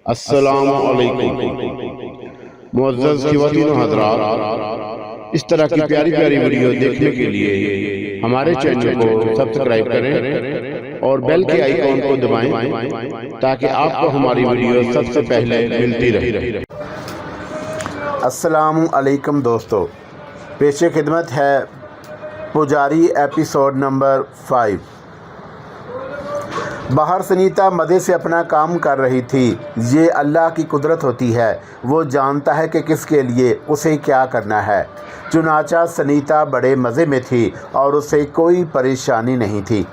अस्सलामु अलैकुम मुअज़्ज़ज़ ख़वातीन व हज़रात, इस तरह की प्यारी प्यारी वीडियो देखने के लिए हमारे चैनल को सब्सक्राइब करें और बेल के आइकॉन को दबाएं ताकि आपको हमारी वीडियो सबसे पहले मिलती रहे। अस्सलामु अलैकुम दोस्तों, पेशे खिदमत है पुजारी एपिसोड नंबर 5। बाहर सनीता मज़े से अपना काम कर रही थी। ये अल्लाह की कुदरत होती है, वो जानता है कि किसके लिए उसे क्या करना है। चुनाचा सनीता बड़े मज़े में थी और उसे कोई परेशानी नहीं थी।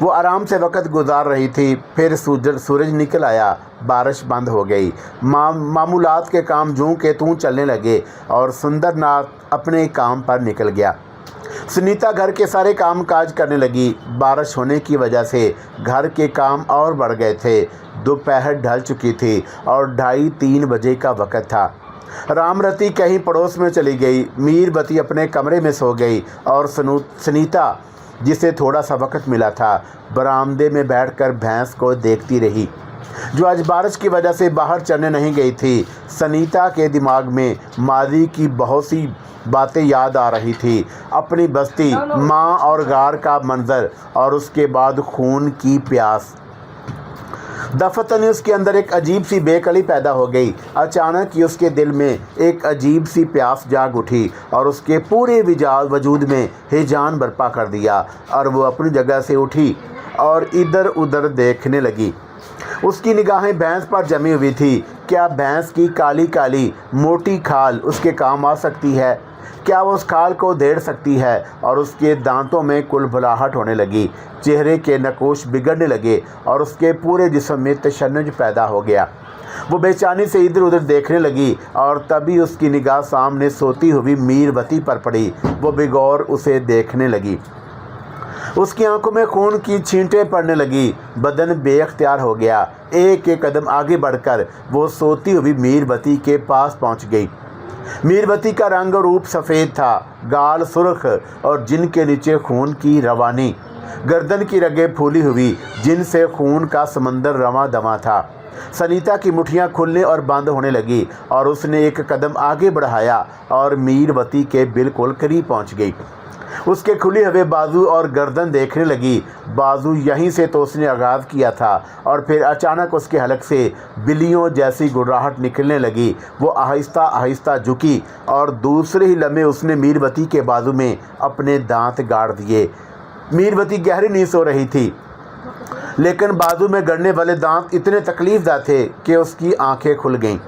वो आराम से वक़्त गुजार रही थी। फिर सूरज निकल आया, बारिश बंद हो गई। मामूलात के काम जूं के तूं चलने लगे और सुंदरनाथ अपने काम पर निकल गया। सुनीता घर के सारे काम काज करने लगी। बारिश होने की वजह से घर के काम और बढ़ गए थे। दोपहर ढल चुकी थी और 2:30-3 बजे का वक़्त था। रामरती कहीं पड़ोस में चली गई। मीरबती अपने कमरे में सो गई और सुनीता, जिसे थोड़ा सा वक़्त मिला था, बरामदे में बैठकर भैंस को देखती रही, जो आज बारिश की वजह से बाहर चलने नहीं गई थी। सुनीता के दिमाग में मादी की बहुत सी बातें याद आ रही थी। अपनी बस्ती, माँ और गार का मंजर और उसके बाद खून की प्यास। दफतन उसके अंदर एक अजीब सी बेकली पैदा हो गई। अचानक ही उसके दिल में एक अजीब सी प्यास जाग उठी और उसके पूरे वजूद में हिजान बर्पा कर दिया और वो अपनी जगह से उठी और इधर उधर देखने लगी। उसकी निगाहें भैंस पर जमी हुई थी। क्या भैंस की काली काली मोटी खाल उसके काम आ सकती है? क्या वो उस खाल को देड़ सकती है? और उसके दांतों में कुलबुलाहट होने लगी, चेहरे के नकोश बिगड़ने लगे और उसके पूरे जिस्म में तशन्नुज पैदा हो गया। वो बेचैनी से इधर उधर देखने लगी और तभी उसकी निगाह सामने सोती हुई मीरबती पर पड़ी। वो बेगौर उसे देखने लगी। उसकी आंखों में खून की छींटें पड़ने लगी। बदन बेख्तियार हो गया। एक एक कदम आगे बढ़कर वो सोती हुई मीरबती के पास पहुंच गई। मीरबती का रंग और रूप सफ़ेद था, गाल सुर्ख और जिनके नीचे खून की रवानी, गर्दन की रगें फूली हुई जिनसे खून का समंदर रवा दवा था। सनीता की मुट्ठियां खुलने और बंद होने लगी और उसने एक कदम आगे बढ़ाया और मीरबती के बिल्कुल करीब पहुंच गई। उसके खुले हुए बाजू और गर्दन देखने लगी। बाजू यहीं से तो उसने आगाज़ किया था और फिर अचानक उसके हलक से बिल्लियों जैसी गुर्राहट निकलने लगी। वो आहिस्ता आहिस्ता झुकी और दूसरे ही लम्हे उसने मीरबती के बाजू में अपने दांत गाड़ दिए। मीरबती गहरी नींद सो रही थी, लेकिन बाजू में गड़ने वाले दांत इतने तकलीफदा थे कि उसकी आंखें खुल गईं।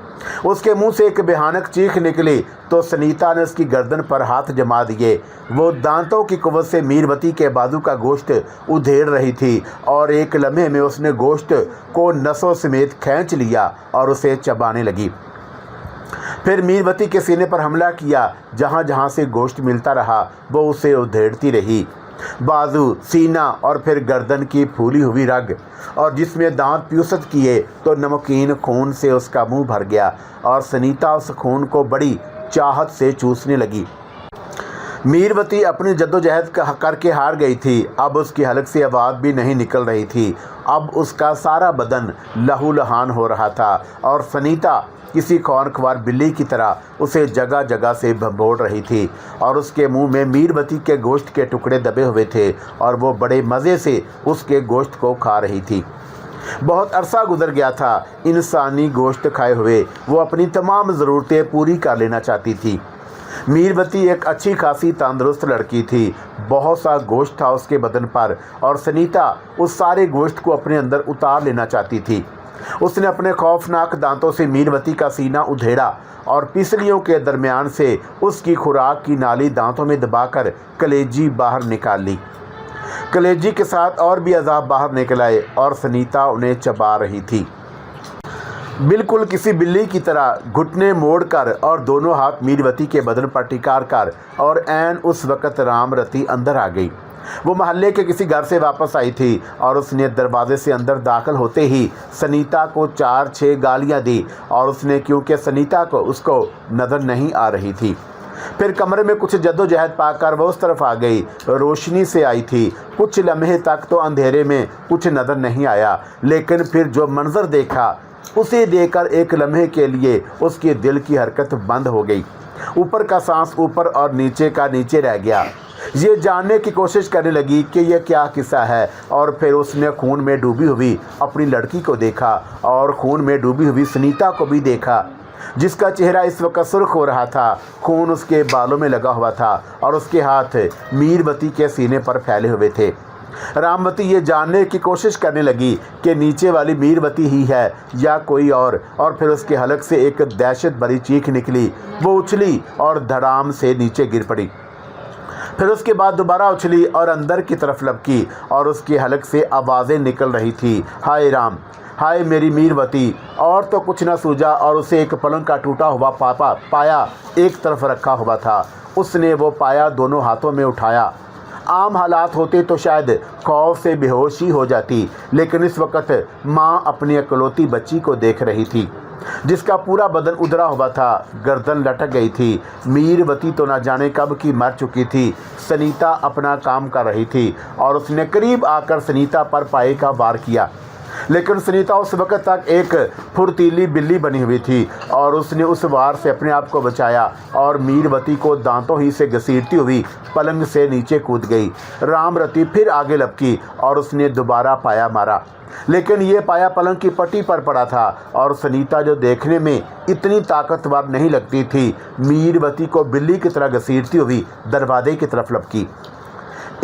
उसके मुंह से एक भयानक चीख निकली तो सनीता ने उसकी गर्दन पर हाथ जमा दिए। वो दांतों की कुव्वत से मीरबती के बाजू का गोश्त उधेड़ रही थी और एक लम्हे में उसने गोश्त को नसों समेत खींच लिया और उसे चबाने लगी। फिर मीरबती के सीने पर हमला किया। जहाँ जहाँ से गोश्त मिलता रहा वो उसे उधेड़ती रही। बाजू, सीना और फिर गर्दन की फूली हुई रग और जिसमें दांत प्यूसत किए तो नमकीन खून से उसका मुंह भर गया और सनीता उस खून को बड़ी चाहत से चूसने लगी। मीरबती अपनी जद्दोजहद करके हार गई थी। अब उसकी हलक से आवाज़ भी नहीं निकल रही थी। अब उसका सारा बदन लहूलुहान हो रहा था और सनीता किसी खौरख्वार बिल्ली की तरह उसे जगह जगह से भंबोड़ रही थी और उसके मुंह में मीरबती के गोश्त के टुकड़े दबे हुए थे और वो बड़े मज़े से उसके गोश्त को खा रही थी। बहुत अरसा गुजर गया था इंसानी गोश्त खाए हुए। वो अपनी तमाम ज़रूरतें पूरी कर लेना चाहती थी। मीरबती एक अच्छी खासी तंदुरुस्त लड़की थी। बहुत सा गोश्त था उसके बदन पर और सनीता उस सारे गोश्त को अपने अंदर उतार लेना चाहती थी। उसने अपने खौफनाक दांतों से मीरबती का सीना उधेड़ा और पिसलियों के दरमियान से उसकी खुराक की नाली दांतों में दबाकर कलेजी बाहर निकाल ली। कलेजी के साथ और भी अज़ाब बाहर निकल आए और सनीता उन्हें चबा रही थी, बिल्कुल किसी बिल्ली की तरह घुटने मोड़कर और दोनों हाथ मीरबती के बदन पर टिकार कर। और ऐन उस वक़्त रामरती अंदर आ गई। वो मोहल्ले के किसी घर से वापस आई थी और उसने दरवाजे से अंदर दाखिल होते ही सनीता को 4-6 गालियां दी और उसने, क्योंकि सनीता को उसको नज़र नहीं आ रही थी, फिर कमरे में कुछ जद्दोजहद पाकर वो उस तरफ आ गई। रोशनी से आई थी। कुछ लम्हे तक तो अंधेरे में कुछ नज़र नहीं आया, लेकिन फिर जो मंजर देखा उसे देखकर एक लम्हे के लिए उसके दिल की हरकत बंद हो गई। ऊपर का सांस ऊपर और नीचे का नीचे रह गया। ये जानने की कोशिश करने लगी कि यह क्या किस्सा है, और फिर उसने खून में डूबी हुई अपनी लड़की को देखा और खून में डूबी हुई सुनीता को भी देखा, जिसका चेहरा इस वक्त सुर्ख हो रहा था। खून उसके बालों में लगा हुआ था और उसके हाथ मीरवती के सीने पर फैले हुए थे। रामवती ये जानने की कोशिश करने लगी कि नीचे वाली मीरवती ही है या कोई और फिर उसके हलक से एक दहशत भरी चीख निकली। वो उछली और धड़ाम से नीचे गिर पड़ी। फिर उसके बाद दोबारा उछली और अंदर की तरफ लपकी और उसके हलक से आवाज़ें निकल रही थी, हाय राम, हाय मेरी मीरवती। और तो कुछ न सूझा और उसे एक पलंग का टूटा हुआ पाया एक तरफ रखा हुआ था। उसने वो पाया दोनों हाथों में उठाया। आम हालात होते तो शायद खौफ से बेहोशी हो जाती, लेकिन इस वक्त माँ अपनी इकलौती बच्ची को देख रही थी, जिसका पूरा बदन उधरा हुआ था, गर्दन लटक गई थी। मीरवती तो न जाने कब की मर चुकी थी। सनीता अपना काम कर रही थी और उसने करीब आकर सनीता पर पाए का वार किया, लेकिन सुनीता उस वक्त तक एक फुर्तीली बिल्ली बनी हुई थी और उसने उस वार से अपने आप को बचाया और मीरवती को दांतों ही से घसीटती हुई पलंग से नीचे कूद गई। रामरती फिर आगे लपकी और उसने दोबारा पाया मारा, लेकिन ये पाया पलंग की पट्टी पर पड़ा था और सुनीता, जो देखने में इतनी ताकतवर नहीं लगती थी, मीरवती को बिल्ली की तरह घसीटती हुई दरवाजे की तरफ लपकी।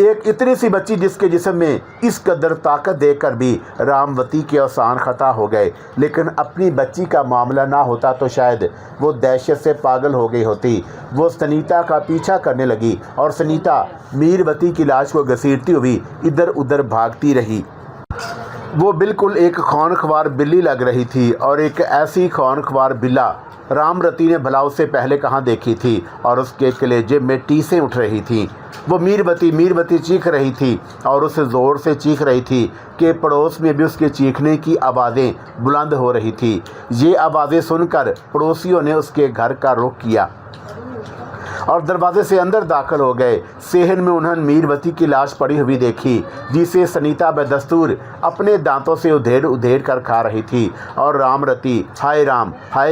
एक इतनी सी बच्ची जिसके जिस्म में इस कदर ताकत देखकर भी रामवती के औसान खता हो गए, लेकिन अपनी बच्ची का मामला ना होता तो शायद वो दहशत से पागल हो गई होती। वो सुनीता का पीछा करने लगी और सुनीता मीरवती की लाश को घसीटती हुई इधर उधर भागती रही। वो बिल्कुल एक खौनख्वार बिल्ली लग रही थी और एक ऐसी खौनख्वार बिल्ला रामरती ने भला उससे पहले कहाँ देखी थी, और उसके कलेजे में टीसें उठ रही थीं। वो मीरवती चीख रही थी और उस ज़ोर से चीख रही थी कि पड़ोस में भी उसके चीखने की आवाज़ें बुलंद हो रही थी। ये आवाज़ें सुनकर पड़ोसियों ने उसके घर का रुख किया और दरवाजे से अंदर दाखिल हो गए। सेहन में उन्होंने मीरवती की लाश पड़ी हुई देखी, जिसे सनीता बदस्तूर अपने दांतों से उधेड़ कर खा रही थी, और रामरती हाय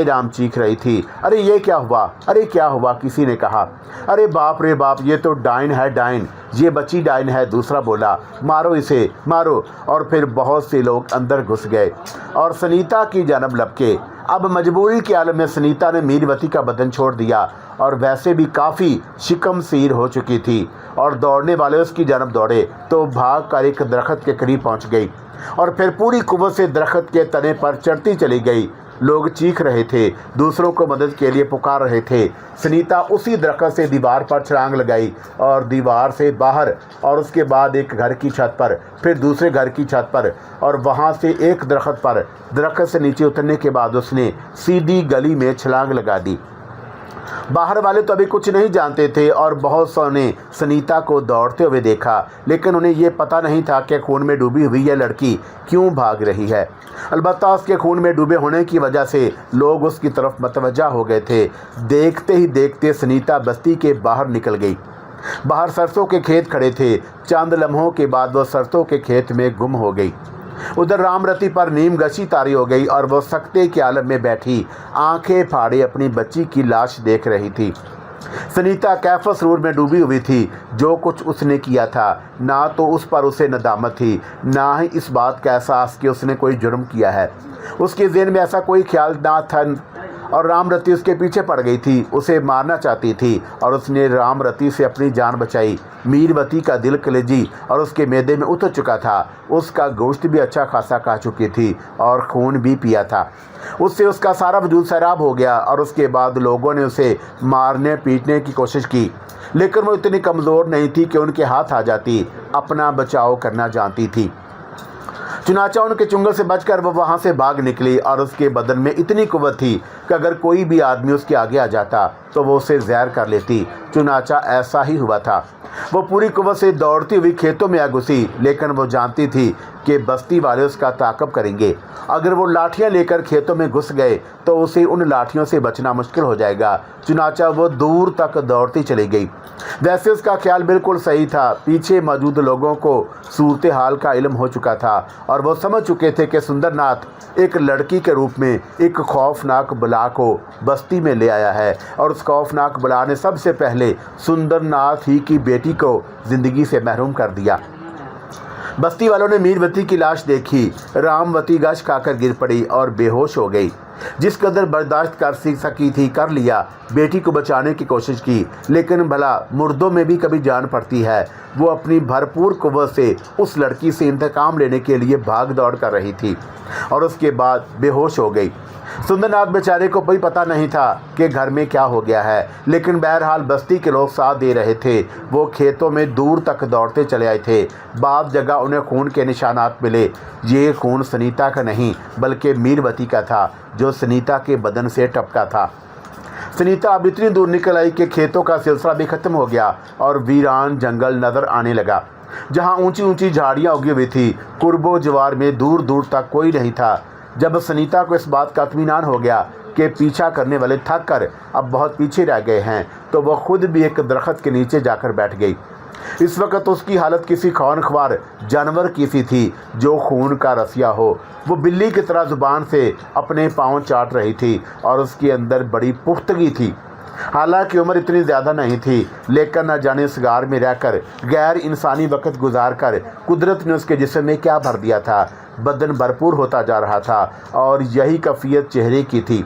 राम चीख रही थी। अरे ये क्या हुआ, अरे क्या हुआ, किसी ने कहा। अरे बाप रे बाप, ये तो डाइन है, डाइन, ये बच्ची डाइन है, दूसरा बोला। मारो इसे, मारो। और फिर बहुत से लोग अंदर घुस गए और सनीता की जानब लपके। अब मजबूरी के आलम में सनीता ने मीरवती का बदन छोड़ दिया और वैसे भी काफ़ी शिकम सीर हो चुकी थी, और दौड़ने वाले उसकी जानब दौड़े तो भाग कर एक दरख्त के करीब पहुंच गई और फिर पूरी कुव्वत से दरख्त के तने पर चढ़ती चली गई। लोग चीख रहे थे, दूसरों को मदद के लिए पुकार रहे थे। सुनीता उसी दरख्त से दीवार पर छलांग लगाई और दीवार से बाहर, और उसके बाद एक घर की छत पर, फिर दूसरे घर की छत पर, और वहाँ से एक दरख्त पर। दरख्त से नीचे उतरने के बाद उसने सीधी गली में छलांग लगा दी। बाहर वाले तो अभी कुछ नहीं जानते थे और बहुत सौ ने सुनीता को दौड़ते हुए देखा, लेकिन उन्हें ये पता नहीं था कि खून में डूबी हुई यह लड़की क्यों भाग रही है। अलबत्ता उसके खून में डूबे होने की वजह से लोग उसकी तरफ मतवज्जा हो गए थे। देखते ही देखते सुनीता बस्ती के बाहर निकल गई। बाहर सरसों के खेत खड़े थे। चंद लम्हों के बाद वो सरसों के खेत में गुम हो गई। उधर रामरती पर नीम गशी तारी हो गई और वो सकते के आलम में बैठी आंखें फाड़े अपनी बच्ची की लाश देख रही थी। सुनीता कैफ सरूर में डूबी हुई थी। जो कुछ उसने किया था, ना तो उस पर उसे नदामत थी, ना ही इस बात का एहसास कि उसने कोई जुर्म किया है। उसके ज़हन में ऐसा कोई ख्याल ना था, और रामरती उसके पीछे पड़ गई थी, उसे मारना चाहती थी, और उसने रामरती से अपनी जान बचाई। मीरवती का दिल कलेजी और उसके मैदे में उतर चुका था। उसका गोश्त भी अच्छा खासा खा चुकी थी और खून भी पिया था। उससे उसका सारा वजूद सैराब हो गया, और उसके बाद लोगों ने उसे मारने पीटने की कोशिश की, लेकिन वो इतनी कमज़ोर नहीं थी कि उनके हाथ आ जाती। अपना बचाव करना जानती थी। चुनाचा उनके चुंगल से बचकर वो वहाँ से भाग निकली, और उसके बदन में इतनी कुव्वत थी कि अगर कोई भी आदमी उसके आगे आ जाता तो वो उसे ज़हर कर लेती। चुनाचा ऐसा ही हुआ था। वो पूरी कुव्वत से दौड़ती हुई खेतों में आ घुसी, लेकिन वो जानती थी कि बस्ती वाले उसका ताक़ब करेंगे। अगर वो लाठियां लेकर खेतों में घुस गए तो उसे उन लाठियों से बचना मुश्किल हो जाएगा। चुनाचा वो दूर तक दौड़ती चली गई। वैसे उसका ख्याल बिल्कुल सही था। पीछे मौजूद लोगों को सूरत हाल का इल्म हो चुका था और वो समझ चुके थे कि सुंदरनाथ एक लड़की के रूप में एक खौफनाक बला को बस्ती में ले आया है, और उस खौफनाक बला ने सबसे पहले सुंदरनाथ ही की बेटी को ज़िंदगी से महरूम कर दिया। बस्ती वालों ने मीरवती की लाश देखी। रामवती गश खाकर गिर पड़ी और बेहोश हो गई। जिस कदर बर्दाश्त कर सकी थी कर लिया। बेटी को बचाने की कोशिश की, लेकिन भला मुर्दों में भी कभी जान पड़ती है। वो अपनी भरपूर कुव्वत से उस लड़की से इंतकाम लेने के लिए भाग दौड़ कर रही थी और उसके बाद बेहोश हो गई। सुंदरनाथ बेचारे को कोई पता नहीं था कि घर में क्या हो गया है, लेकिन बहरहाल बस्ती के लोग साथ दे रहे थे। वो खेतों में दूर तक दौड़ते चले आए थे। बाद जगह उन्हें खून के निशानात मिले। ये खून सनीता का नहीं बल्कि मीरवती का था, जो सनीता के बदन से टपका था। सनीता अब इतनी दूर निकल आई कि खेतों का सिलसिला भी खत्म हो गया और वीरान जंगल नजर आने लगा, जहाँ ऊंची ऊंची झाड़ियाँ उगी हुई थी। कुर्बो जवार में दूर दूर तक कोई नहीं था। जब सनीता को इस बात का इत्मीनान हो गया कि पीछा करने वाले थक कर अब बहुत पीछे रह गए हैं, तो वह खुद भी एक दरख्त के नीचे जाकर बैठ गई। इस वक्त उसकी हालत किसी खौनख्वार जानवर की सी थी जो खून का रसिया हो। वो बिल्ली की तरह ज़ुबान से अपने पाँव चाट रही थी और उसके अंदर बड़ी पुख्तगी थी। हालांकि उम्र इतनी ज़्यादा नहीं थी, लेकिन न जाने सगार में रहकर गैर इंसानी वक्त गुजार कर कुदरत ने उसके जिस्म में क्या भर दिया था। बदन भरपूर होता जा रहा था और यही कैफियत चेहरे की थी।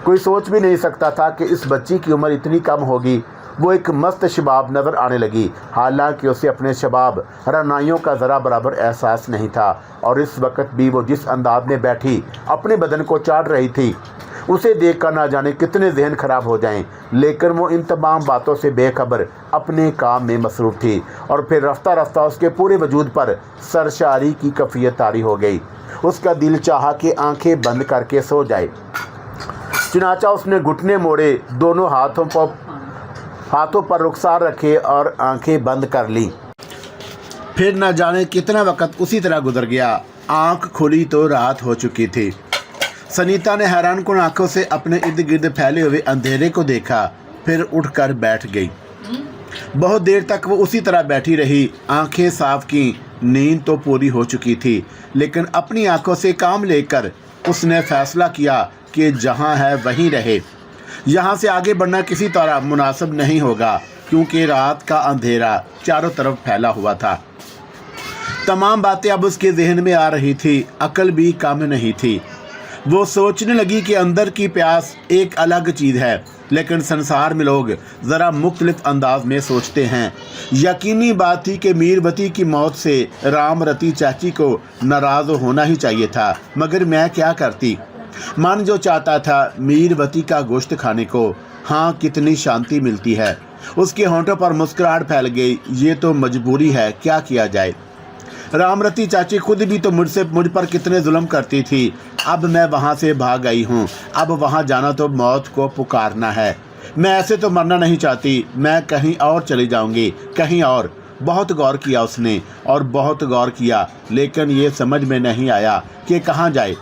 कोई सोच भी नहीं सकता था कि इस बच्ची की उम्र इतनी कम होगी। वो एक मस्त शबाब नज़र आने लगी, हालांकि उसे अपने शबाब रनाइयों का ज़रा बराबर एहसास नहीं था। और इस वक्त भी वो जिस अंदाज में बैठी अपने बदन को चाट रही थी, उसे देखकर ना जाने कितने जहन खराब हो जाएं। लेकिन वो इन तमाम बातों से बेखबर अपने काम में मसरूफ़ थी। और फिर रफ्ता रफ्ता उसके पूरे वजूद पर सरशारी की कैफियत तारी हो गई। उसका दिल चाहा कि आंखें बंद करके सो जाए। चुनाचा उसने घुटने मोड़े, दोनों हाथों पर रुखसार रखे और आंखें बंद कर ली। फिर न जाने कितना वक्त उसी तरह गुजर गया। आंख खुली तो रात हो चुकी थी। सनीता ने हैरानकुन आंखों से अपने इर्द गिर्द फैले हुए अंधेरे को देखा, फिर उठकर बैठ गई। बहुत देर तक वो उसी तरह बैठी रही। आंखें साफ की। नींद तो पूरी हो चुकी थी, लेकिन अपनी आंखों से काम लेकर उसने फैसला किया कि जहां है वहीं रहे। यहाँ से आगे बढ़ना किसी तरह मुनासिब नहीं होगा, क्योंकि रात का अंधेरा चारों तरफ फैला हुआ था। तमाम बातें अब उसके जहन में आ रही थी। अकल भी कम नहीं थी। वो सोचने लगी कि अंदर की प्यास एक अलग चीज़ है, लेकिन संसार में लोग ज़रा मुख्तलिफ अंदाज में सोचते हैं। यकीनी बात थी कि मीरवती की मौत से रामरती चाची को नाराज़ होना ही चाहिए था, मगर मैं क्या करती। मन जो चाहता था मीरवती का गोश्त खाने को। हाँ, कितनी शांति मिलती है। उसके होंठों पर मुस्कुराहट फैल गई। ये तो मजबूरी है, क्या किया जाए। रामरती चाची खुद भी तो मुझ पर कितने जुल्म करती थी। अब मैं वहाँ से भाग आई हूँ। अब वहाँ जाना तो मौत को पुकारना है। मैं ऐसे तो मरना नहीं चाहती। मैं कहीं और चली जाऊँगी, कहीं और। बहुत गौर किया उसने और बहुत गौर किया, लेकिन ये समझ में नहीं आया कि कहाँ जाए।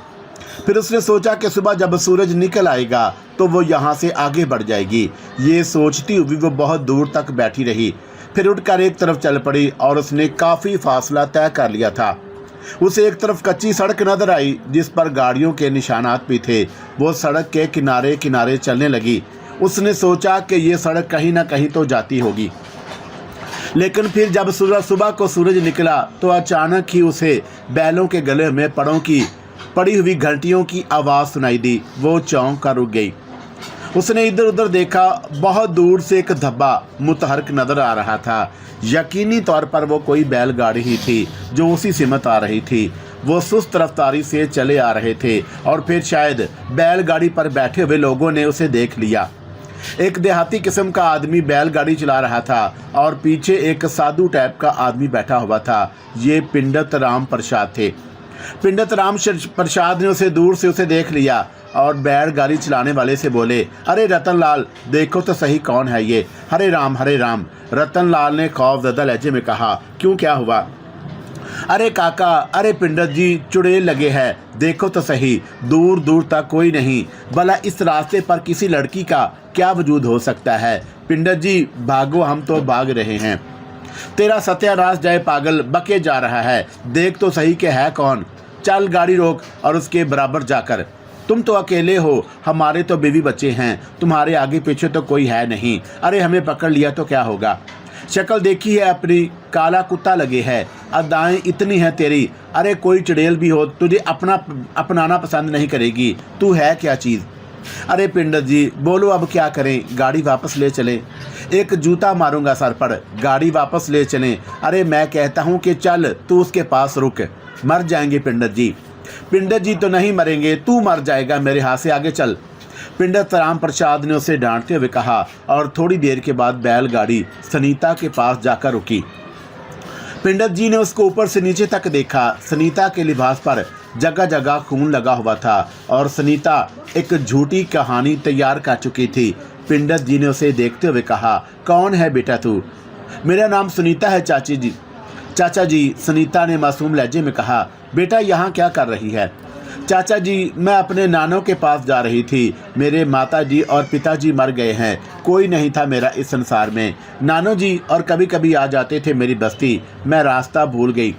फिर उसने सोचा कि सुबह जब सूरज निकल आएगा तो वो यहाँ से आगे बढ़ जाएगी। ये सोचती हुई वो बहुत दूर तक बैठी रही। फिर उठकर एक तरफ चल पड़ी और उसने काफ़ी फासला तय कर लिया था। उसे एक तरफ कच्ची सड़क नजर आई जिस पर गाड़ियों के निशानात भी थे। वो सड़क के किनारे किनारे चलने लगी। उसने सोचा कि ये सड़क कहीं ना कहीं तो जाती होगी। लेकिन फिर जब सुबह को सूरज निकला तो अचानक ही उसे बैलों के गले में पड़ी हुई घंटियों की आवाज़ सुनाई दी। वो चौंक कर रुक गई। उसने इधर उधर देखा। बहुत दूर से एक धब्बा मुतहरक नजर आ रहा था। यकीनी तौर पर वो कोई बैलगाड़ी ही थी जो उसी सिमत आ रही थी। वो सुस्त रफ्तारी से चले आ रहे थे और फिर शायद बैलगाड़ी पर बैठे हुए लोगों ने उसे देख लिया। एक देहाती किस्म का आदमी बैलगाड़ी चला रहा था और पीछे एक साधु टाइप का आदमी बैठा हुआ था। ये पिंडत राम प्रसाद थे। पिंडत राम प्रसाद ने उसे दूर से देख लिया और बैलगाड़ी चलाने वाले से बोले, अरे रतनलाल, देखो तो सही कौन है ये। हरे राम हरे राम। रतनलाल ने खौफजदा लहजे में कहा, क्यों, क्या हुआ? अरे काका, अरे पिंडत जी, चुड़ैल लगे हैं, देखो तो सही, दूर दूर तक कोई नहीं। भला इस रास्ते पर किसी लड़की का क्या वजूद हो सकता है? पिंडत जी भागो, हम तो भाग रहे हैं। तेरा सत्यानाश जाए पागल, बके जा रहा है, देख तो सही कि है कौन। चल गाड़ी रोक और उसके बराबर जाकर। तुम तो अकेले हो, हमारे तो बीवी बच्चे हैं, तुम्हारे आगे पीछे तो कोई है नहीं। अरे हमें पकड़ लिया तो क्या होगा? शक्ल देखी है अपनी, काला कुत्ता लगे है, अदाएं इतनी हैं तेरी। अरे कोई चुड़ैल भी हो तुझे अपनाना पसंद नहीं करेगी। तू है क्या चीज़? अरे पिंडत जी बोलो, अब क्या करें? गाड़ी वापस ले चलें? एक जूता मारूंगा सर पर, गाड़ी वापस ले चलें। अरे मैं कहता हूँ कि चल, तू उसके पास रुक। मर जाएंगे पिंडत जी। पिंडत जी तो नहीं मरेंगे, तू मर जाएगा, मेरे हाथ से आगे चल। पिंडत राम प्रसाद ने उसे डांटते हुए कहा और थोड़ी देर के बाद बैलगाड़ी सनीता के पास जाकर रुकी। पिंडत जी ने उसको ऊपर से नीचे तक देखा। सनीता के लिबास पर जगह जगह खून लगा हुआ था और सनीता एक झूठी कहानी तैयार कर चुकी थी। पिंडत जी ने उसे देखते हुए कहा, कौन है बेटा तू? मेरा नाम सुनीता है चाची जी। चाचा जी, सनीता ने मासूम लहजे में कहा, बेटा यहाँ क्या कर रही है? चाचा जी, मैं अपने नानों के पास जा रही थी। मेरे माता जी और पिताजी मर गए हैं, कोई नहीं था मेरा इस संसार में। नानो जी और कभी कभी आ जाते थे मेरी बस्ती, मैं रास्ता भूल गई।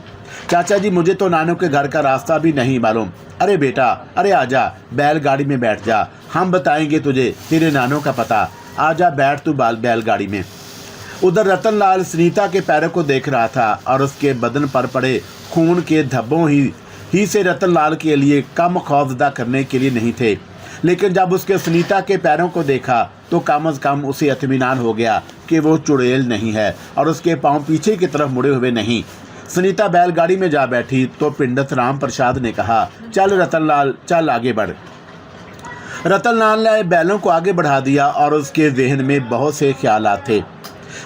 चाचा जी, मुझे तो नानों के घर का रास्ता भी नहीं मालूम। अरे बेटा, अरे आजा, बैलगाड़ी में बैठ जा, हम बताएंगे तुझे तेरे नानों का पता। आजा, बैठ तू बैलगाड़ी में। उधर रतनलाल सुनीता के पैरों को देख रहा था और उसके बदन पर पड़े खून के धब्बों ही से रतनलाल के लिए कम खौफजदा करने के लिए नहीं थे। लेकिन जब उसके सुनीता के पैरों को देखा तो कम अज़ कम उसे इत्मीनान हो गया कि वो चुड़ैल नहीं है और उसके पांव पीछे की तरफ मुड़े हुए नहीं। सुनीता बैलगाड़ी में जा बैठी तो पिंडत राम प्रसाद ने कहा, चल रतनलाल, चल आगे बढ़। रतनलाल ने बैलों को आगे बढ़ा दिया और उसके जहन में बहुत से ख्यालात थे।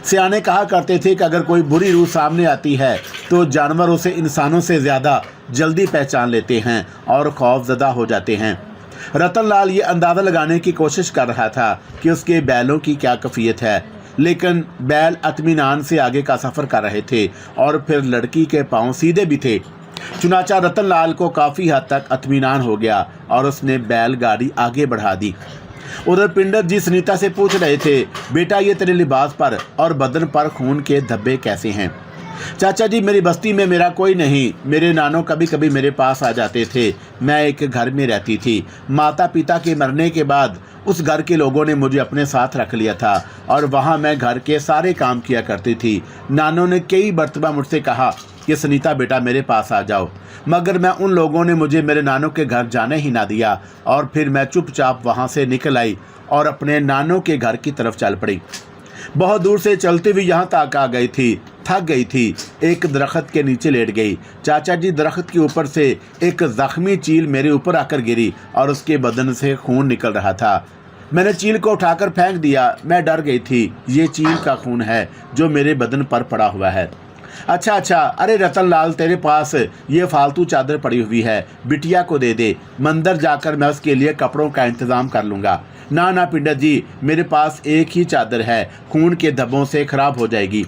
सियाने कहा करते थे कि अगर कोई बुरी रूह सामने आती है तो जानवर उसे इंसानों से ज़्यादा जल्दी पहचान लेते हैं और खौफजदा हो जाते हैं। रतनलाल ये अंदाज़ा लगाने की कोशिश कर रहा था कि उसके बैलों की क्या कैफियत है, लेकिन बैल इत्मीनान से आगे का सफ़र कर रहे थे और फिर लड़की के पांव सीधे भी थे। चुनाचा रतनलाल को काफ़ी हद तक इत्मीनान हो गया और उसने बैलगाड़ी आगे बढ़ा दी। उधर पिंडत जी सुनीता से पूछ रहे थे, बेटा ये तेरे लिबास पर और बदन पर खून के धब्बे कैसे हैं? चाचा जी, मेरी बस्ती में मेरा कोई नहीं, मेरे नानों कभी कभी मेरे पास आ जाते थे। मैं एक घर में रहती थी। माता पिता के मरने के बाद उस घर के लोगों ने मुझे अपने साथ रख लिया था और वहाँ मैं घर के सारे काम किया करती थी। नानों ने कई मरतबा मुझसे कहा कि सुनीता बेटा मेरे पास आ जाओ, मगर मैं उन लोगों ने मुझे मेरे नानों के घर जाने ही ना दिया और फिर मैं चुपचाप वहाँ से निकल आई और अपने नानों के घर की तरफ चल पड़ी। बहुत दूर से चलती हुई यहाँ तक आ गई थी, थक गई थी, एक दरख्त के नीचे लेट गई। चाचा जी, दरख्त के ऊपर से एक ज़ख्मी चील मेरे ऊपर आकर गिरी और उसके बदन से खून निकल रहा था। मैंने चील को उठाकर फेंक दिया। मैं डर गई थी, ये चील का खून है जो मेरे बदन पर पड़ा हुआ है। अच्छा, अरे रतनलाल, तेरे पास ये फालतू चादर पड़ी हुई है, बिटिया को दे दे, मंदिर जाकर मैं उसके लिए कपड़ों का इंतज़ाम कर लूँगा। ना पिंडत जी, मेरे पास एक ही चादर है, खून के धब्बों से खराब हो जाएगी।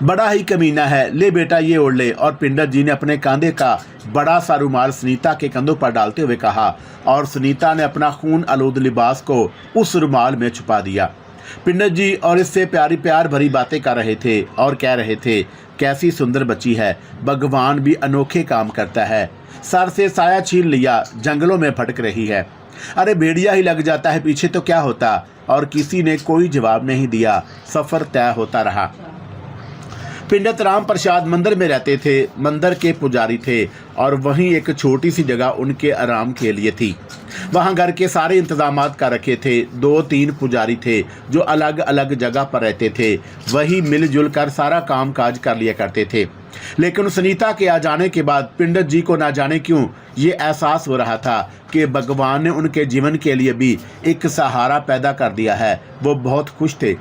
बड़ा ही कमीना है, ले बेटा ये ओढ़ ले। और पिंडत जी ने अपने कंधे का बड़ा सा रुमाल सुनीता के कंधों पर डालते हुए कहा और सुनीता ने अपना खून आलूद लिबास को उस रुमाल में छुपा दिया। पिंडत जी और इससे प्यार भरी बातें कर रहे थे और कह रहे थे, कैसी सुंदर बच्ची है, भगवान भी अनोखे काम करता है। सर से साया छीन लिया, जंगलों में भटक रही है। अरे भेड़िया ही लग जाता है पीछे तो क्या होता। और किसी ने कोई जवाब नहीं दिया। सफ़र तय होता रहा। पिंडत राम प्रसाद मंदिर में रहते थे, मंदिर के पुजारी थे और वहीं एक छोटी सी जगह उनके आराम के लिए थी। वहां घर के सारे इंतजामात कर रखे थे। 2-3 पुजारी थे जो अलग अलग जगह पर रहते थे, वही मिलजुल कर सारा काम काज कर लिया करते थे। लेकिन सुनीता के आ जाने के बाद पिंडत जी को ना जाने क्यों ये एहसास हो रहा था कि भगवान ने उनके जीवन के लिए भी एक सहारा पैदा कर दिया है। वो बहुत खुश थे।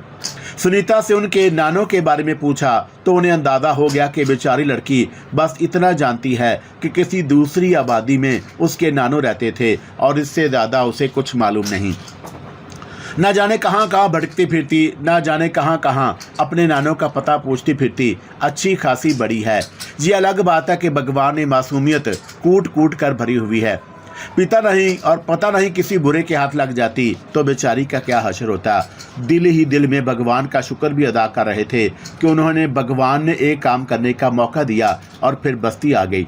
सुनीता से उनके नानों के बारे में पूछा तो उन्हें अंदाजा हो गया कि बेचारी लड़की बस इतना जानती है कि किसी दूसरी आबादी में उसके नानों रहते थे और इससे ज़्यादा उसे कुछ मालूम नहीं। न जाने कहाँ कहाँ भटकती फिरती, न जाने कहाँ कहाँ अपने नानों का पता पूछती फिरती अच्छी खासी बड़ी है। ये अलग बात है कि भगवान ने मासूमियत कूट कूट कर भरी हुई है। पिता नहीं और पता नहीं किसी बुरे के हाथ लग जाती तो बेचारी का क्या हश्र होता। दिल ही दिल में भगवान का शुक्र भी अदा कर रहे थे कि उन्होंने भगवान ने एक काम करने का मौका दिया और फिर बस्ती आ गई।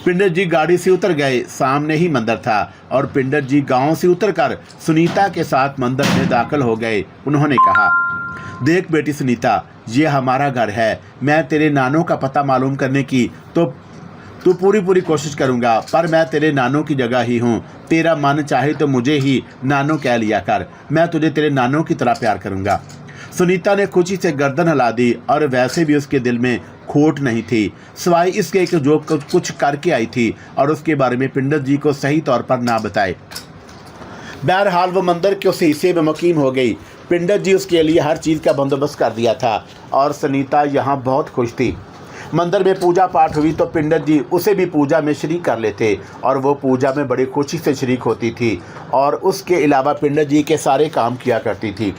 पिंडर जी गाड़ी से उतर गए। सामने ही मंदिर था और पिंडर जी गांव से उतरकर सुनीता के साथ मंदिर में दाखिल हो गए। उन्होंने कहा, देख बेटी सुनीता, ये हमारा घर है। मैं तेरे नानों का पता मालूम करने की तो पूरी कोशिश करूंगा, पर मैं तेरे नानों की जगह ही हूँ। तेरा मन चाहे तो मुझे ही नानों कह लिया कर, मैं तुझे तेरे नानों की तरह प्यार करूंगा। सुनीता ने खुशी से गर्दन हिला दी और वैसे भी उसके दिल में खोट नहीं थी, सिवाय इसके कि जो कुछ करके आई थी और उसके बारे में पिंडर जी को सही तौर पर ना बताए। बहरहाल वो मंदिर के उस हिस्से में मुकीम हो गई। पिंडर जी उसके लिए हर चीज़ का बंदोबस्त कर दिया था और सुनीता यहाँ बहुत खुश थी। मंदिर में पूजा पाठ हुई तो पिंडर जी उसे भी पूजा में शरीक कर लेते और वो पूजा में बड़ी खुशी से शरीक होती थी और उसके अलावा पिंडर जी के सारे काम किया करती थी।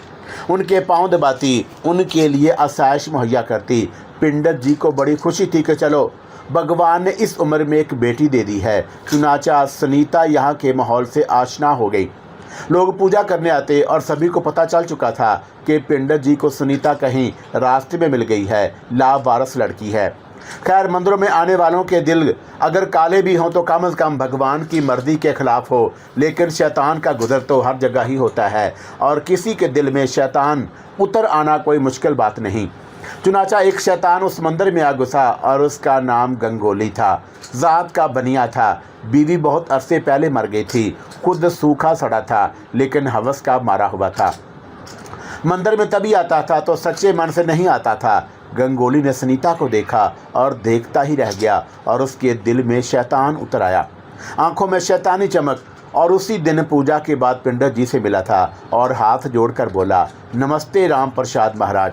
उनके पाँव दबाती, उनके लिए आसाइश मुहैया करती। पिंडर जी को बड़ी खुशी थी कि चलो भगवान ने इस उम्र में एक बेटी दे दी है। चुनाचा सुनीता यहाँ के माहौल से आशना हो गई। लोग पूजा करने आते और सभी को पता चल चुका था कि पिंडर जी को सुनीता कहीं रास्ते में मिल गई है, लावारिस लड़की है। खैर, मंदिरों में आने वालों के दिल अगर काले भी हों तो कम से कम भगवान की मर्जी के खिलाफ हो, लेकिन शैतान का गुजर तो हर जगह ही होता है और किसी के दिल में शैतान उतर आना कोई मुश्किल बात नहीं। चुनाचा एक शैतान उस मंदिर में आ घुसा और उसका नाम गंगोली था। ज़ात का बनिया था। बीवी बहुत अरसे पहले मर गई थी। खुद सूखा सड़ा था लेकिन हवस का मारा हुआ था। मंदिर में तभी आता था तो सच्चे मन से नहीं आता था। गंगोली ने सुनीता को देखा और देखता ही रह गया और उसके दिल में शैतान उतर आया, आंखों में शैतानी चमक। और उसी दिन पूजा के बाद पिंडर जी से मिला था और हाथ जोड़कर बोला, नमस्ते राम प्रसाद महाराज।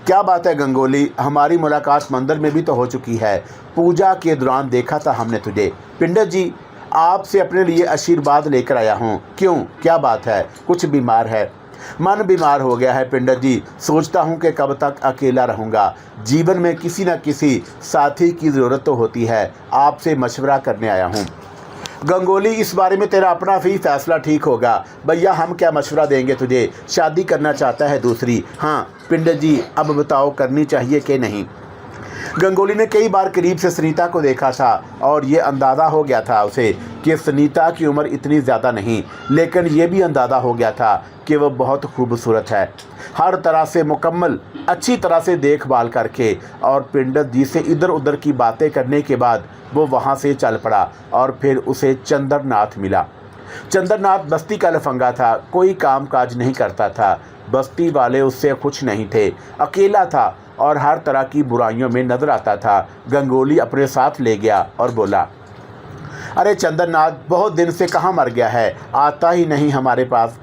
क्या बात है गंगोली, हमारी मुलाकात मंदिर में भी तो हो चुकी है। पूजा के दौरान देखा था हमने तुझे। पिंडर जी, आपसे अपने लिए आशीर्वाद लेकर आया हूँ। क्यों, क्या बात है? कुछ बीमार है? मन बीमार हो गया है पिंडर जी। सोचता हूँ कि कब तक अकेला रहूँगा। जीवन में किसी न किसी साथी की ज़रूरत तो होती है। आपसे मशवरा करने आया हूँ। गंगोली, इस बारे में तेरा अपना भी फैसला ठीक होगा। भैया, हम क्या मशवरा देंगे तुझे? शादी करना चाहता है दूसरी? हाँ पिंडर जी, अब बताओ करनी चाहिए कि नहीं? गंगोली ने कई बार करीब से सुनीता को देखा था और ये अंदाज़ा हो गया था उसे कि सुनीता की उम्र इतनी ज़्यादा नहीं, लेकिन ये भी अंदाज़ा हो गया था कि वह बहुत खूबसूरत है, हर तरह से मुकम्मल, अच्छी तरह से देखभाल करके। और पिंडर जी से इधर उधर की बातें करने के बाद वो वहाँ से चल पड़ा और फिर उसे चंद्रनाथ मिला। चंद्रनाथ बस्ती का लफंगा था, कोई काम काज नहीं करता था। बस्ती वाले उससे खुश नहीं थे, अकेला था और हर तरह की बुराइयों में नजर आता था। गंगोली अपने साथ ले गया और बोला, अरे चंद्रनाथ, बहुत दिन से कहाँ मर गया है, आता ही नहीं हमारे पास।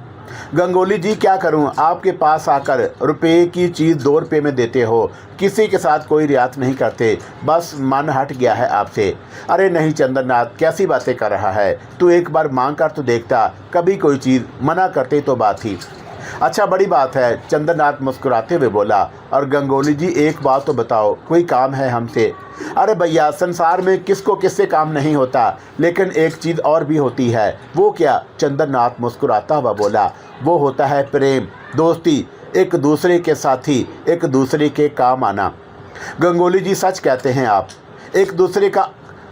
गंगोली जी, क्या करूं, आपके पास आकर रुपये की चीज़ 2 रुपये में देते हो, किसी के साथ कोई रियायत नहीं करते, बस मन हट गया है आपसे। अरे नहीं चंद्रनाथ, कैसी बातें कर रहा है तू? एक बार मांग कर तो देखता, कभी कोई चीज़ मना करते तो बात ही। अच्छा, बड़ी बात है, चंद्रनाथ मुस्कुराते हुए बोला। और गंगोली जी, एक बात तो बताओ, कोई काम है हमसे? अरे भैया, संसार में किसको किससे काम नहीं होता, लेकिन एक चीज़ और भी होती है। वो क्या? चंद्रनाथ मुस्कुराता हुआ बोला, वो होता है प्रेम, दोस्ती, एक दूसरे के साथी, एक दूसरे के काम आना। गंगोली जी, सच कहते हैं आप। एक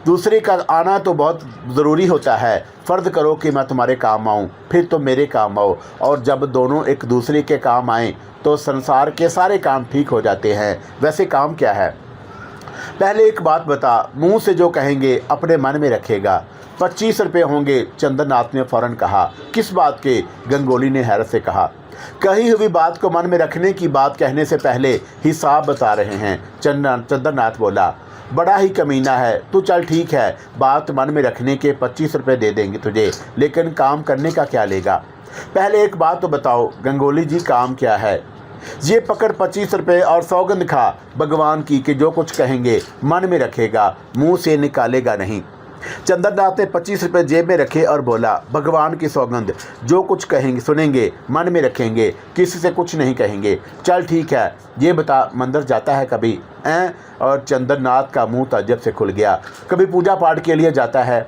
दूसरे का आना तो बहुत ज़रूरी होता है। फ़र्ज़ करो कि मैं तुम्हारे काम आऊँ, फिर तुम मेरे काम आओ, और जब दोनों एक दूसरे के काम आएँ तो संसार के सारे काम ठीक हो जाते हैं। वैसे काम क्या है? पहले एक बात बता, मुंह से जो कहेंगे अपने मन में रखेगा। 25 रुपये होंगे, चंद्रनाथ ने फ़ौरन कहा। किस बात के? गंगोली ने हैरत से कहा। कही हुई बात को मन में रखने की बात कहने से पहले हिसाब बता रहे हैं, चंद्रनाथ बोला। बड़ा ही कमीना है तू। चल ठीक है, बात मन में रखने के 25 रुपये दे देंगे तुझे, लेकिन काम करने का क्या लेगा? पहले एक बात तो बताओ गंगोली जी, काम क्या है? ये पकड़ 25 रुपये और सौगंध खा भगवान की कि जो कुछ कहेंगे मन में रखेगा, मुंह से निकालेगा नहीं। चंद्रनाथ ने 25 रुपये जेब में रखे और बोला, भगवान की सौगंध, जो कुछ कहेंगे सुनेंगे, मन में रखेंगे, किसी से कुछ नहीं कहेंगे। चल ठीक है, ये बता मंदिर जाता है कभी? और चंद्रनाथ का मुंह ताज्जुब से खुल गया। कभी पूजा पाठ के लिए जाता है?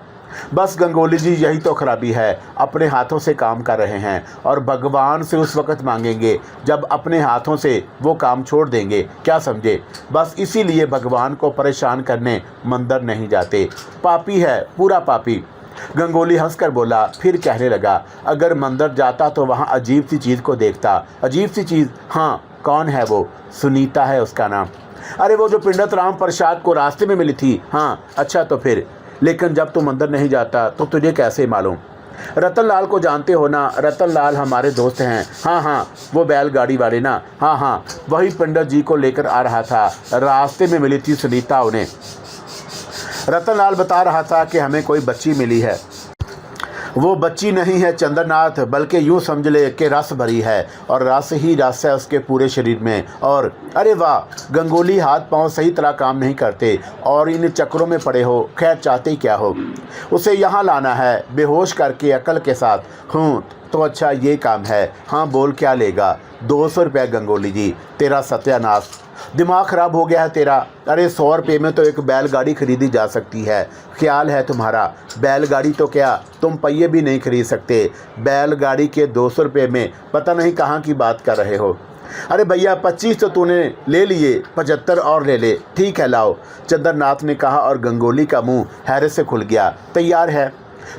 बस गंगोली जी, यही तो खराबी है, अपने हाथों से काम कर रहे हैं और भगवान से उस वक़्त मांगेंगे जब अपने हाथों से वो काम छोड़ देंगे, क्या समझे? बस इसीलिए भगवान को परेशान करने मंदिर नहीं जाते। पापी है, पूरा पापी। गंगोली हंसकर बोला, फिर कहने लगा, अगर मंदिर जाता तो वहाँ अजीब सी चीज़ को देखता। अजीब सी चीज़? हाँ, कौन है वो? सुनीता है उसका नाम। अरे वो जो पंडित राम प्रसाद को रास्ते में मिली थी? हाँ। अच्छा तो फिर? लेकिन जब तू मंदिर नहीं जाता तो तुझे कैसे मालूम? रतन लाल को जानते हो ना? रतन लाल हमारे दोस्त हैं। हाँ हाँ, वो बैलगाड़ी वाले ना? हाँ हाँ, वही पंडित जी को लेकर आ रहा था, रास्ते में मिली थी सुनीता उन्हें। रतन लाल बता रहा था कि हमें कोई बच्ची मिली है। वो बच्ची नहीं है चंद्रनाथ, बल्कि यूँ समझ ले कि रस भरी है और रस ही रस है उसके पूरे शरीर में। और अरे वाह, गंगोली हाथ पांव सही तरह काम नहीं करते और इन चक्करों में पड़े हो। खैर चाहते ही क्या हो? उसे यहाँ लाना है बेहोश करके अकल के साथ। हूँ तो अच्छा ये काम है। हाँ बोल, क्या लेगा? 200 रुपये गंगोली जी, तेरा सत्यानाश। दिमाग ख़राब हो गया है तेरा? अरे 100 रुपये में तो एक बैलगाड़ी खरीदी जा सकती है। ख्याल है तुम्हारा? बैलगाड़ी तो क्या, तुम पहिए भी नहीं खरीद सकते। बैलगाड़ी के 200 रुपये में पता नहीं कहाँ की बात कर रहे हो। अरे भैया 25 तो तूने ले लिए, 75 और ले ले। ठीक है लाओ, चंद्रनाथ ने कहा और गंगोली का मुंह हैरत से खुल गया। तैयार है?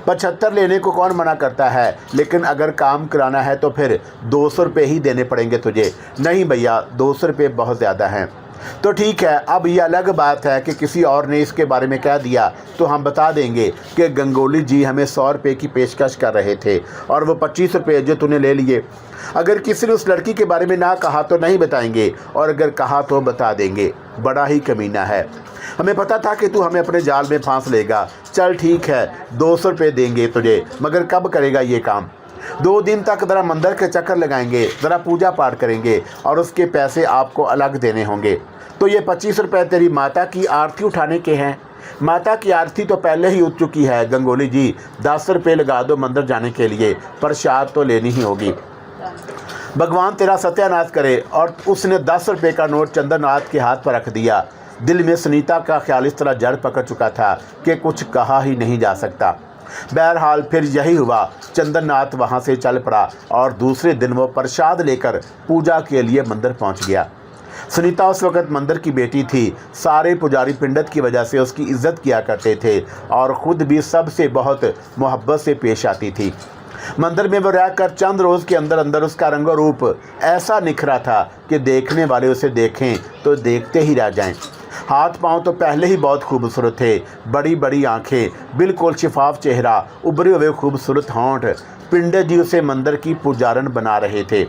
75 लेने को कौन मना करता है, लेकिन अगर काम कराना है तो फिर 200 रुपये ही देने पड़ेंगे तुझे। नहीं भैया, 200 रुपये बहुत ज़्यादा हैं। तो ठीक है, अब ये अलग बात है कि किसी और ने इसके बारे में कह दिया तो हम बता देंगे कि गंगोली जी हमें 100 रुपये की पेशकश कर रहे थे और वो 25 रुपये जो तूने ले लिए। अगर किसी ने उस लड़की के बारे में ना कहा तो नहीं बताएंगे, और अगर कहा तो बता देंगे। बड़ा ही कमीना है, हमें पता था कि तू हमें अपने जाल में फांस लेगा। चल ठीक है, 200 रुपये देंगे तुझे, मगर कब करेगा ये काम? 2 दिन तक ज़रा मंदिर के चक्कर लगाएंगे, ज़रा पूजा पाठ करेंगे और उसके पैसे आपको अलग देने होंगे। तो ये 25 रुपये तेरी माता की आरती उठाने के हैं। माता की आरती तो पहले ही उठ चुकी है गंगोली जी। 10 रुपये लगा दो मंदिर जाने के लिए, प्रसाद तो लेनी ही होगी। भगवान तेरा सत्यानाश करे। और उसने 10 रुपये का नोट चंद्रनाथ के हाथ पर रख दिया। दिल में सुनीता का ख्याल इस तरह जड़ पकड़ चुका था कि कुछ कहा ही नहीं जा सकता। बहरहाल फिर यही हुआ। चंद्रनाथ वहाँ से चल पड़ा और दूसरे दिन वो प्रसाद लेकर पूजा के लिए मंदिर पहुँच गया। सुनीता उस वक़्त मंदिर की बेटी थी। सारे पुजारी पंडित की वजह से उसकी इज्जत किया करते थे और ख़ुद भी सबसे बहुत मोहब्बत से पेश आती थी। मंदिर में वो रहकर चंद रोज़ के अंदर अंदर उसका रंगो रूप ऐसा निखरा था कि देखने वाले उसे देखें तो देखते ही रह जाएं। हाथ पांव तो पहले ही बहुत खूबसूरत थे। बड़ी बड़ी आंखें, बिल्कुल शिफाफ चेहरा, उभरे हुए खूबसूरत होंठ। पंडित जी उसे मंदिर की पुजारन बना रहे थे।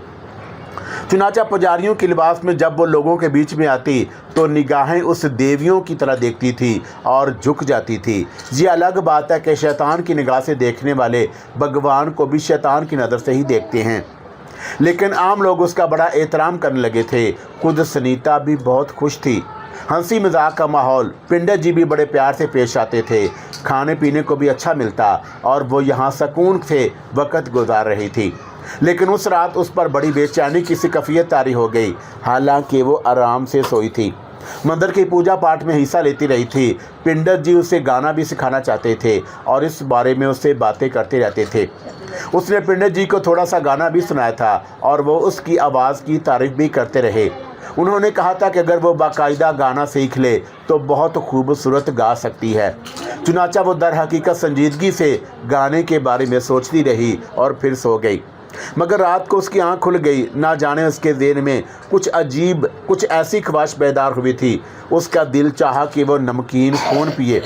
चुनाचा पुजारियों के लिबास में जब वो लोगों के बीच में आती तो निगाहें उस देवियों की तरह देखती थी और झुक जाती थी। ये अलग बात है कि शैतान की निगाह से देखने वाले भगवान को भी शैतान की नज़र से ही देखते हैं, लेकिन आम लोग उसका बड़ा एहतराम करने लगे थे। खुद सुनीता भी बहुत खुश थी। हंसी मजाक का माहौल। पंडित जी भी बड़े प्यार से पेश आते थे। खाने पीने को भी अच्छा मिलता और वो यहाँ सुकून से वक़्त गुजार रही थी। लेकिन उस रात उस पर बड़ी बेचैनी की सी कैफियत तारी हो गई। हालांकि वो आराम से सोई थी, मंदिर की पूजा पाठ में हिस्सा लेती रही थी। पंडित जी उसे गाना भी सिखाना चाहते थे और इस बारे में उससे बातें करते रहते थे। उसने पंडित जी को थोड़ा सा गाना भी सुनाया था और वो उसकी आवाज़ की तारीफ भी करते रहे। उन्होंने कहा था कि अगर वो बाकायदा गाना सीख ले तो बहुत खूबसूरत गा सकती है। चुनाचा वो दर हकीकत संजीदगी से गाने के बारे में सोचती रही और फिर सो गई। मगर रात को उसकी आंख खुल गई। ना जाने उसके ज़हन में कुछ अजीब, कुछ ऐसी ख्वाहिश बेदार हुई थी। उसका दिल चाहा कि वो नमकीन खून पिए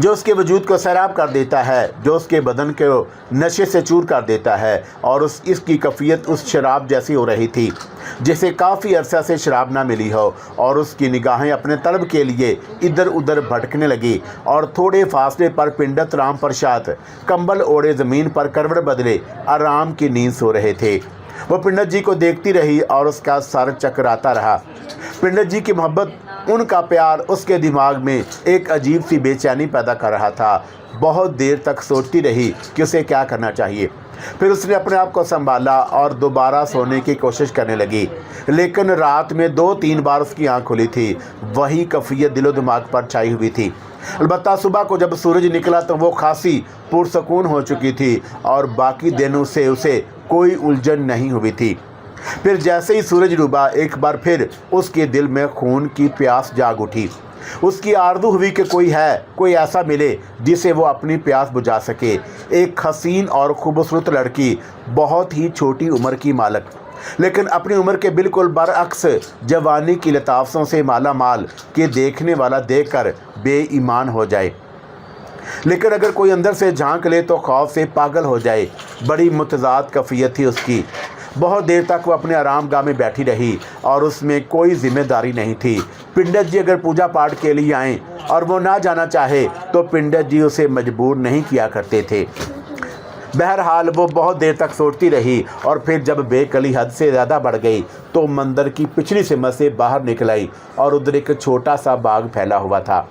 जो उसके वजूद को सैराब कर देता है, जो उसके बदन को नशे से चूर कर देता है। और इसकी कैफियत उस शराब जैसी हो रही थी जिसे काफ़ी अरसा से शराब ना मिली हो। और उसकी निगाहें अपने तलब के लिए इधर उधर भटकने लगी और थोड़े फासले पर पंडित राम प्रसाद कंबल ओढ़े ज़मीन पर करवट बदले आराम की नींद सो रहे थे। वो पंडित जी को देखती रही और उसका सर चकराता रहा। पंडित जी की मोहब्बत, उनका प्यार उसके दिमाग में एक अजीब सी बेचैनी पैदा कर रहा था। बहुत देर तक सोचती रही कि उसे क्या करना चाहिए। फिर उसने अपने आप को संभाला और दोबारा सोने की कोशिश करने लगी, लेकिन रात में 2-3 बार उसकी आंख खुली थी। वही कैफियत दिलो दिमाग पर छाई हुई थी। अलबत्ता सुबह को जब सूरज निकला तो वो खासी पुरसकून हो चुकी थी और बाकी दिनों से उसे कोई उलझन नहीं हुई थी। फिर जैसे ही सूरज डूबा, एक बार फिर उसके दिल में खून की प्यास जाग उठी। उसकी आरज़ू हुई कि कोई ऐसा मिले जिसे वो अपनी प्यास बुझा सके। एक हसीन और खूबसूरत लड़की, बहुत ही छोटी उम्र की मालक, लेकिन अपनी उम्र के बिल्कुल बरअक्स जवानी की लताफतों से माला माल के देखने वाला देखकर बेईमान हो जाए, लेकिन अगर कोई अंदर से झांक ले तो खौफ से पागल हो जाए। बड़ी मुतज़ाद कैफियत थी उसकी। बहुत देर तक वो अपने आरामगाह में बैठी रही और उसमें कोई जिम्मेदारी नहीं थी। पंडित जी अगर पूजा पाठ के लिए आएँ और वो ना जाना चाहे तो पंडित जी उसे मजबूर नहीं किया करते थे। बहरहाल वो बहुत देर तक सोचती रही और फिर जब बेकली हद से ज़्यादा बढ़ गई तो मंदिर की पिछली सिमत से बाहर निकल आई और उधर एक छोटा सा बाग फैला हुआ था।